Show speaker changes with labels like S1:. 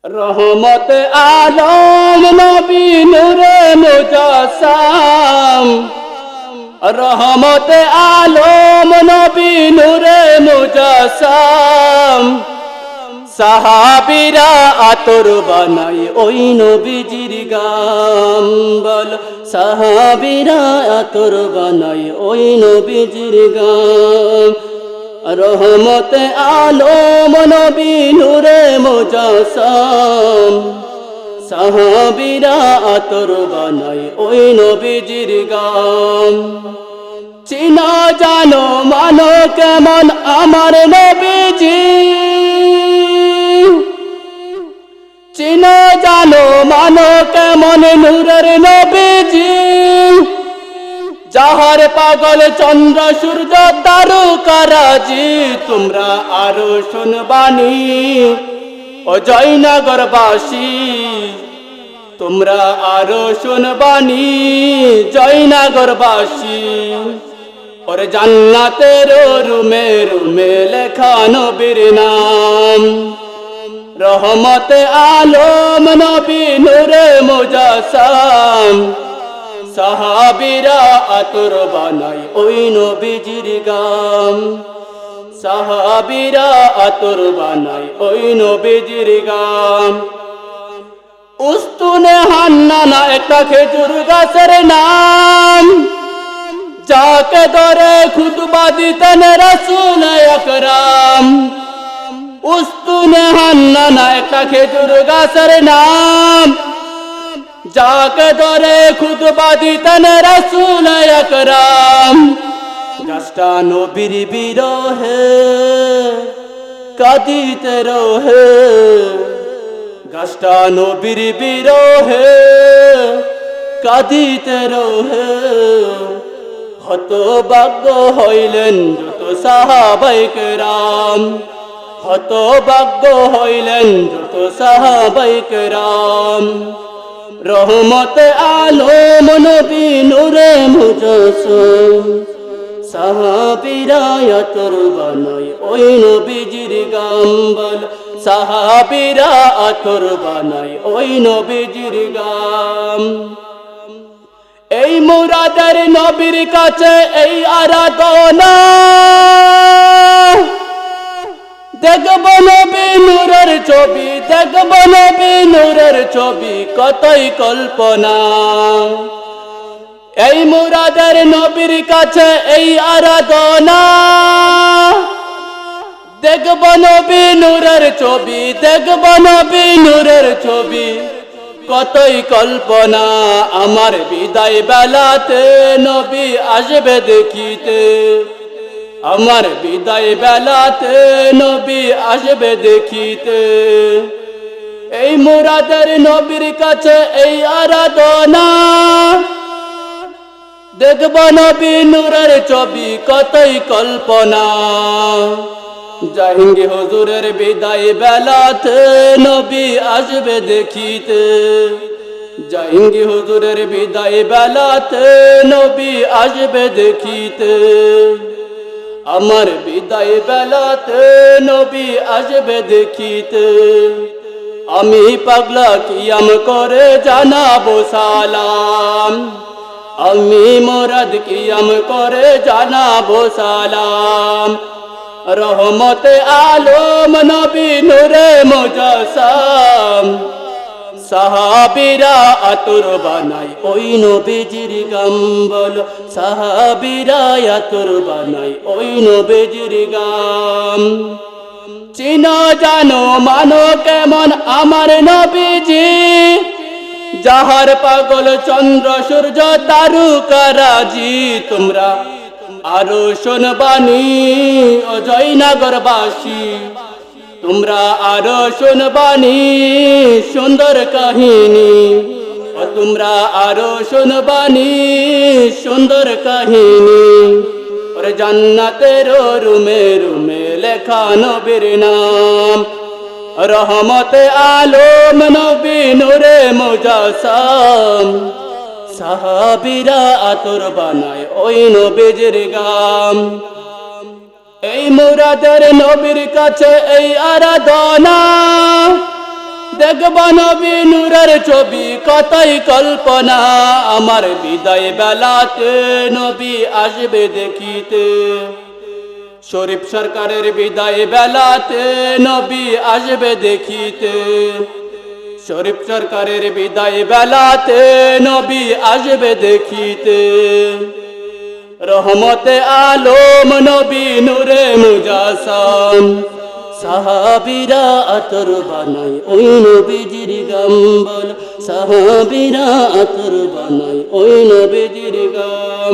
S1: রহমত আলম নবী নূরে মুজাসসাম, রহমত আলম নবী নূরে মুজাসসাম। সাহাবীরা আতর বানাই ওই নবীজির গাম, বল সাহাবীরা আতর বানাই ওই নবীজির গাম। রহমত আলম নবী নূরে মুজাসসাম, সাহাবীরা আতর বানাই ওই নবীজির গাম। চিনা জানো মানো কেমন আমার নবীজি, চিনা জানো মানো কেমন নূরের নবীজি। যাহার পাগল চন্দ্র সূর্য তারকারাজি, তোমরা আরো শুনবানি ও জয়নগরবাসী, তোমরা আরো শুনবানি জয়নগরবাসী। ওরে জান্নাতের রুমে রুমে লেখা নবীর নাম, রহমত আলম নবী নূরে মুজাসসাম। সাহাবীরা আতর বানাই ওই নবীজির গাম, সাহাবীরা আতর বানাই ওই নবীজির গাম। উস্তুনে হান্নানা একটা খেজুর গাছের নাম, যাকে ধরে খুতবা দিতেন রাসূল আকরাম। উস্তুনে হান্নানা একটা খেজুর গাছের নাম, যাকে ধরে খুতবা দিতেন রাসূল আকরাম। গাছটা নবীর বিরহে কাঁদিতে রহে, গাছটা নবীর বিরহে কাঁদিতে রহে। হতভাগ্য হইলেন যত সাহাবায়ে কেরাম, হতভাগ্য হইলেন যত সাহাবায়ে কেরাম। রহমত আলম নবী নূরে মুজাসসাম, সাহাবীরা আতর বানাই ওই নবীজির গাম, বল সাহাবীরা আতর বানাই ওই নবীজির গাম। এই মুরাদের নবীর কাছে এই আরাধনা, দেখব নবী নূরের ছবি, দেখব নবী নূরের ছবি, কতই কল্পনা। এই মুরাদের নবীর কাছে এই আরাধনা, দেখব নবী নূরের ছবি, দেখব নবী নূরের ছবি, কতই কল্পনা। আমার বিদায় বেলাতে নবী আসবে দেখিতে, আমার বিদায় বেলাতে নবী আসবে দেখিতে। এই মুরাদের নবীর কাছে এই আরাধনা, দেখব নবী নূরের ছবি, কতই কল্পনা। জাহাঙ্গীর হুজুরের বিদায় বেলাতে নবী আসবে দেখিতে, জাহাঙ্গীর হুজুরের বিদায় বেলাতে নবী আসবে দেখিতে। আমার বিদায় বেলাতে নবী আসবে দেখিতে। আমি পাগলা কিয়াম করে জানাবো সালাম, আমি মুরাদ কিয়াম করে জানাবো সালাম। রহমত আলম নবী নূরে মুজাসসাম, সাহাবীরা আতর বানাই ওই নবীজির গাম, বল সাহাবীরা আতর বানাই ওই নবীজির গাম। চিনো জানো মানো কেমন আমার নবীজি, যাহার পাগল চন্দ্র সূর্য তারকারাজি। তোমরা আরো শুনবানি ও জয়নগরবাসী, তোমরা আরো শুনবানি সুন্দর কাহিনী, ও তোমরা আরো শুনবানি সুন্দর কাহিনী। ওরে জান্নাতের রুমে রুমে লেখা নবীর নাম, রহমত আলম নবী নূরে মুজাসসাম। সাহাবীরা আতর বানায় ওই নবীজির গাম। এই মুরাদের নবীর কাছে এই আরাধনা, দেখবা নবী নূরের ছবি কতই কল্পনা, আমার বিদায় বেলাতে নবী আসবে দেখিতে। শরীফ সরকারের বিদায় বেলাতে নবী আসবে দেখিতে। শরীফ সরকারের বিদায় বেলাতে নবী আসবে দেখিতে। রহমতে আলম নবী নূরে মুজাসসাম, সাহাবীরা আতর বানায় ওই নবীজির গাম বল, সাহাবীরা আতর বানায় ওই নবীজির গাম।